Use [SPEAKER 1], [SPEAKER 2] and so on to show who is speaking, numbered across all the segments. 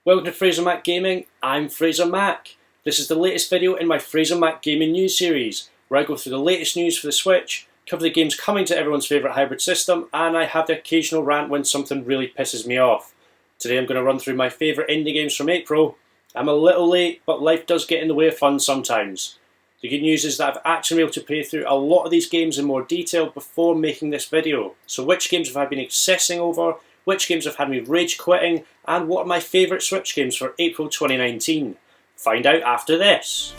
[SPEAKER 1] Welcome to Fraser Mac Gaming. I'm Fraser Mac. This is the latest video in my Fraser Mac Gaming news series, where I go through the latest news for the Switch, cover the games coming to everyone's favourite hybrid system, and I have the occasional rant when something really pisses me off. Today I'm going to run through my favourite indie games from April. I'm a little late, but life does get in the way of fun sometimes. The good news is that I've actually been able to play through a lot of these games in more detail before making this video. So which games have I been obsessing over, which games have had me rage quitting, and what are my favourite Switch games for April 2019? Find out after this.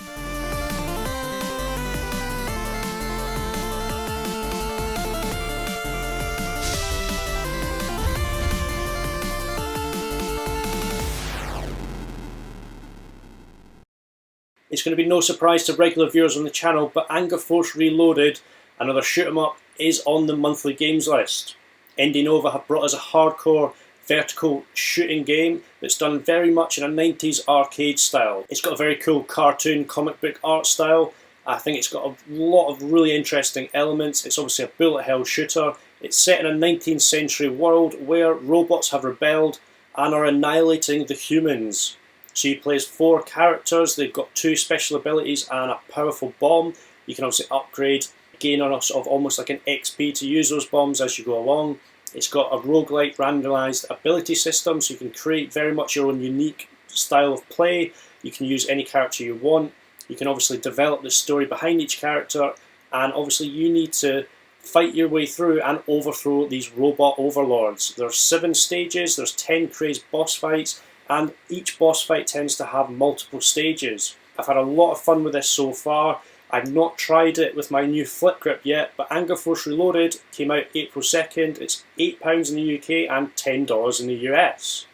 [SPEAKER 1] It's going to be no surprise to regular viewers on the channel, but Anger Force Reloaded, another shoot 'em up, is on the monthly games list. Indie Nova have brought us a hardcore vertical shooting game that's done very much in a 90s arcade style. It's got a very cool cartoon comic book art style. I think it's got a lot of really interesting elements. It's obviously a bullet hell shooter. It's set in a 19th century world where robots have rebelled and are annihilating the humans. So you play as 4 characters. They've got 2 special abilities and a powerful bomb. You can obviously upgrade, gain on of almost like an XP to use those bombs as you go along. It's got a roguelike randomised ability system, so you can create very much your own unique style of play. You can use any character you want. You can obviously develop the story behind each character, and obviously you need to fight your way through and overthrow these robot overlords. There's 7 stages, there's 10 crazed boss fights, and each boss fight tends to have multiple stages. I've had a lot of fun with this so far. I've not tried it with my new flip grip yet, but Anger Force Reloaded came out April 2nd. It's £8 in the UK and $10 in the US.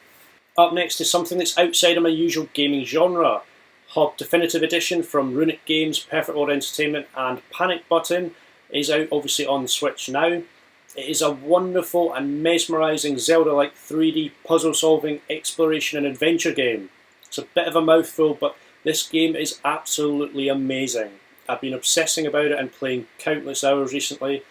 [SPEAKER 1] Up next is something that's outside of my usual gaming genre. Haab Definitive Edition from Runic Games, Perfect World Entertainment and Panic Button is out obviously on the Switch now. It is a wonderful and mesmerising Zelda-like 3D puzzle-solving exploration and adventure game. It's a bit of a mouthful, but this game is absolutely amazing. I've been obsessing about it and playing countless hours recently.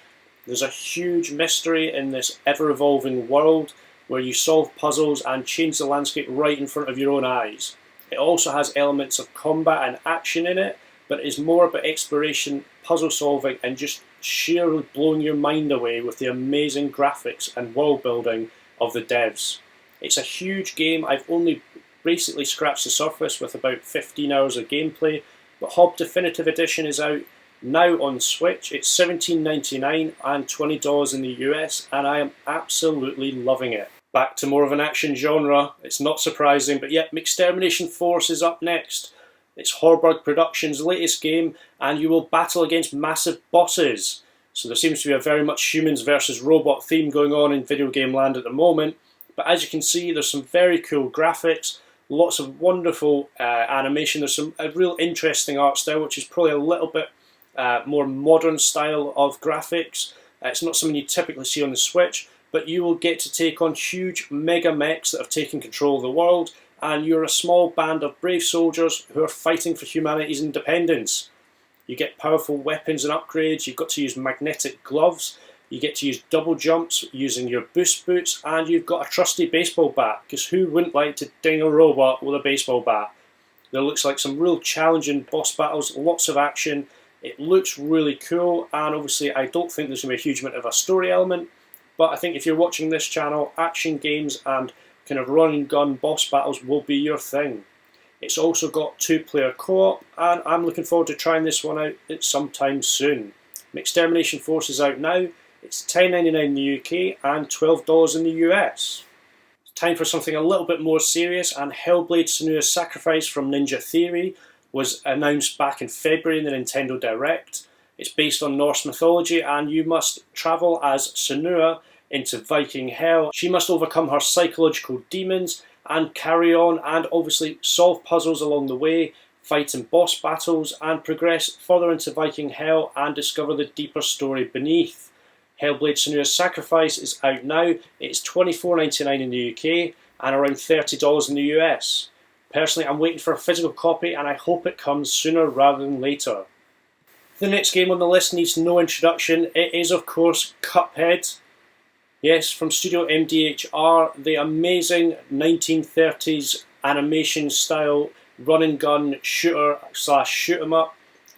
[SPEAKER 1] There's a huge mystery in this ever-evolving world where you solve puzzles and change the landscape right in front of your own eyes. It also has elements of combat and action in it, but it is more about exploration, puzzle solving and just sheerly blowing your mind away with the amazing graphics and world building of the devs. It's a huge game. I've only basically scratched the surface with about 15 hours of gameplay, but Haab Definitive Edition is out now on Switch. It's $17.99 and $20 in the US, and I am absolutely loving it. Back to more of an action genre. It's not surprising, but yet Termination Force is up next. It's Horberg Productions' latest game, and you will battle against massive bosses. So there seems to be a very much humans versus robot theme going on in video game land at the moment. But as you can see, there's some very cool graphics, lots of wonderful animation. There's a real interesting art style, which is probably a little bit more modern style of graphics. It's not something you typically see on the Switch, but you will get to take on huge mega mechs that have taken control of the world, and you're a small band of brave soldiers who are fighting for humanity's independence. You get powerful weapons and upgrades. You've got to use magnetic gloves. You get to use double jumps using your boost boots, and you've got a trusty baseball bat, because who wouldn't like to ding a robot with a baseball bat? There looks like some real challenging boss battles, lots of action. It looks really cool, and obviously I don't think there's going to be a huge amount of a story element, but I think if you're watching this channel, action games and kind of run and gun boss battles will be your thing. It's also got 2-player co-op, and I'm looking forward to trying this one out at some time soon. Termination Force is out now. It's $10.99 in the UK and $12 in the US. It's time for something a little bit more serious, and Hellblade: Senua's Sacrifice from Ninja Theory was announced back in February in the Nintendo Direct. It's based on Norse mythology, and you must travel as Senua into Viking Hell. She must overcome her psychological demons and carry on and obviously solve puzzles along the way, fight in boss battles and progress further into Viking Hell and discover the deeper story beneath. Hellblade: Senua's Sacrifice is out now. It's $24.99 in the UK and around $30 in the US. Personally, I'm waiting for a physical copy, and I hope it comes sooner rather than later. The next game on the list needs no introduction. It is, of course, Cuphead. Yes, from Studio MDHR, the amazing 1930s animation style run and gun shooter slash shoot 'em up,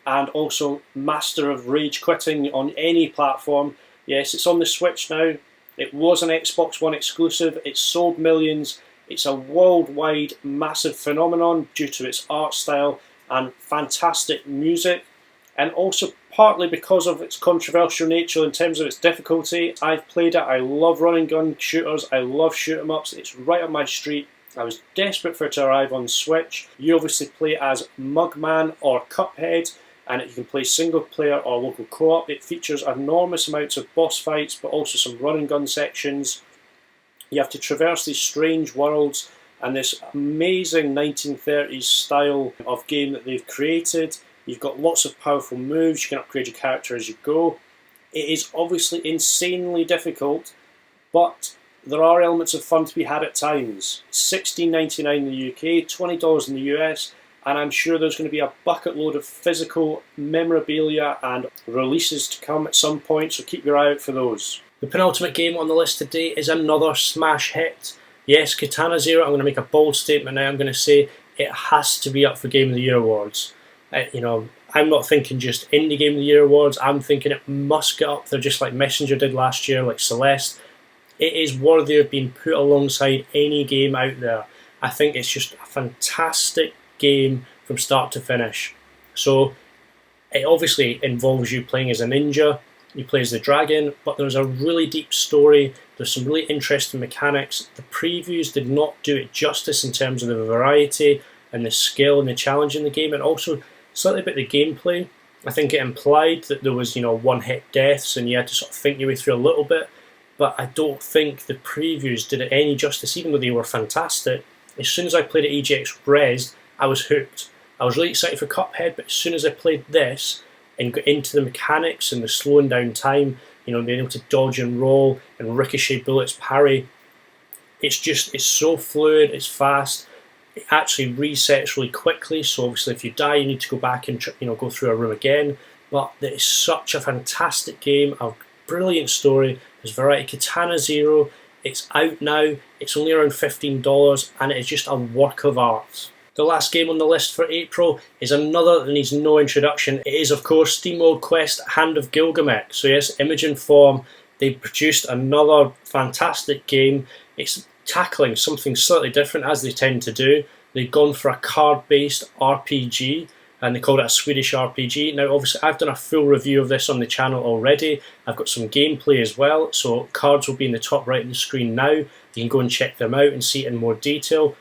[SPEAKER 1] and also master of rage quitting on any platform. Yes, it's on the Switch now. It was an Xbox One exclusive. It's sold millions. It's a worldwide massive phenomenon due to its art style and fantastic music, and also partly because of its controversial nature in terms of its difficulty. I've played it. I love run and gun shooters. I love shoot 'em ups. It's right up my street. I was desperate for it to arrive on Switch. You obviously play as Mugman or Cuphead, and you can play single player or local co-op. It features enormous amounts of boss fights, but also some run and gun sections. You have to traverse these strange worlds and this amazing 1930s style of game that they've created. You've got lots of powerful moves. You can upgrade your character as you go. It is obviously insanely difficult, but there are elements of fun to be had at times. $16.99 in the UK, $20 in the US, and I'm sure there's going to be a bucket load of physical memorabilia and releases to come at some point, so keep your eye out for those. The penultimate game on the list today is another smash hit. Yes, Katana Zero. I'm going to make a bold statement now. I'm going to say it has to be up for Game of the Year awards. I'm not thinking just Indie Game of the Year awards. I'm thinking it must get up there, just like Messenger did last year, like Celeste. It is worthy of being put alongside any game out there. I think it's just a fantastic game from start to finish. So it obviously involves you playing as a ninja. You play as the dragon, but there's a really deep story. There's some really interesting mechanics. The previews did not do it justice in terms of the variety and the skill and the challenge in the game, and also slightly about the gameplay. I think it implied that there was, one-hit deaths and you had to sort of think your way through a little bit, but I don't think the previews did it any justice, even though they were fantastic. As soon as I played at EGX Res, I was hooked. I was really excited for Cuphead, but as soon as I played this and got into the mechanics and the slowing down time, being able to dodge and roll and ricochet bullets, parry, it's so fluid, it's fast. It actually resets really quickly, so obviously if you die you need to go back and go through a room again. But it is such a fantastic game, a brilliant story. There's variety. Katana Zero, it's out now, it's only around $15, and it is just a work of art. The last game on the list for April is another that needs no introduction. It is, of course, SteamWorld Quest Hand of Gilgamesh. So yes, Image and Form, they produced another fantastic game. It's tackling something slightly different, as they tend to do. They've gone for a card-based RPG, and they called it a Swedish RPG. Now, obviously, I've done a full review of this on the channel already. I've got some gameplay as well, so cards will be in the top right of the screen now. You can go and check them out and see it in more detail.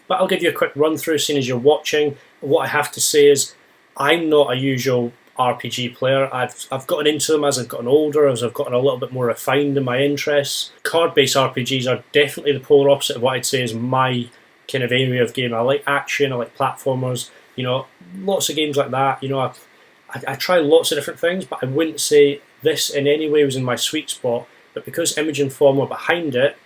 [SPEAKER 1] But I'll give you a quick run through, seeing as you're watching. What I have to say is, I'm not a usual RPG player. I've gotten into them as I've gotten older, as I've gotten a little bit more refined in my interests. Card-based RPGs are definitely the polar opposite of what I'd say is my kind of area of game. I like action, I like platformers, lots of games like that. I try lots of different things, but I wouldn't say this in any way was in my sweet spot. But because Image and Form were behind it,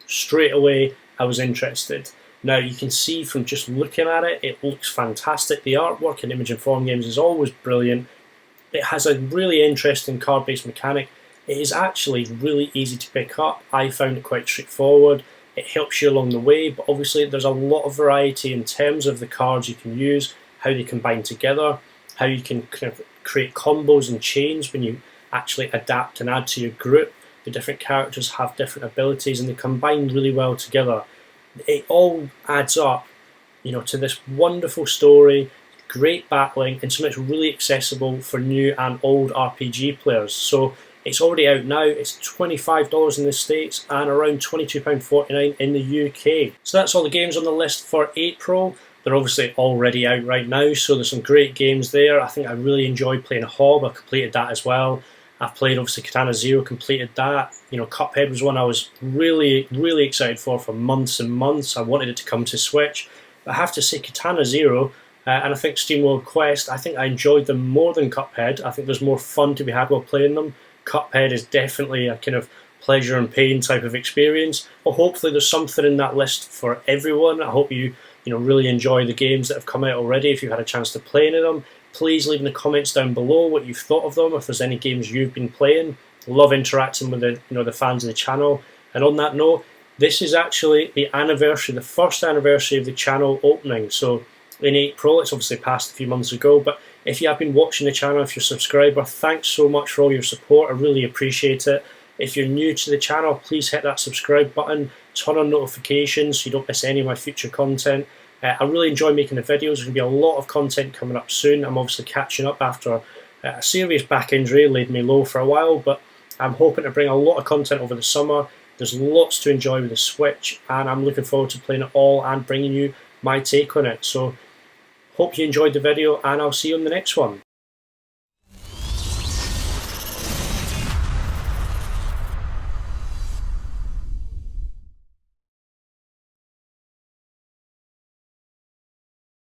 [SPEAKER 1] straight away I was interested. Now you can see from just looking at it, it looks fantastic. The artwork in Image and Form games is always brilliant. It has a really interesting card-based mechanic. It is actually really easy to pick up. I found it quite straightforward. It helps you along the way, but obviously there's a lot of variety in terms of the cards you can use, how they combine together, how you can kind of create combos and chains when you actually adapt and add to your group. The different characters have different abilities and they combine really well together. It all adds up, to this wonderful story, great battling, and something that's really accessible for new and old RPG players. So it's already out now. It's $25 in the States and around £22.49 in the UK. So that's all the games on the list for April. They're obviously already out right now, so there's some great games there. I think I really enjoyed playing Haab. I completed that as well. I've played, obviously, Katana Zero, completed that. Cuphead was one I was really, really excited for months and months. I wanted it to come to Switch. But I have to say, Katana Zero, and I think SteamWorld Quest, I think I enjoyed them more than Cuphead. I think there's more fun to be had while playing them. Cuphead is definitely a kind of pleasure and pain type of experience. Well, hopefully there's something in that list for everyone. I hope you really enjoy the games that have come out already. If you've had a chance to play any of them, please leave in the comments down below what you've thought of them, if there's any games you've been playing. Love interacting with the fans of the channel. And on that note, This is actually the anniversary, the first anniversary of the channel opening. So in April, it's obviously passed a few months ago, but if you have been watching the channel, if you're a subscriber, thanks so much for all your support. I really appreciate it. If you're new to the channel, please hit that subscribe button, turn on notifications so you don't miss any of my future content. I really enjoy making the videos. There's going to be a lot of content coming up soon. I'm obviously catching up after a serious back injury, laid me low for a while, but I'm hoping to bring a lot of content over the summer. There's lots to enjoy with the Switch, and I'm looking forward to playing it all and bringing you my take on it. So hope you enjoyed the video, and I'll see you on the next one.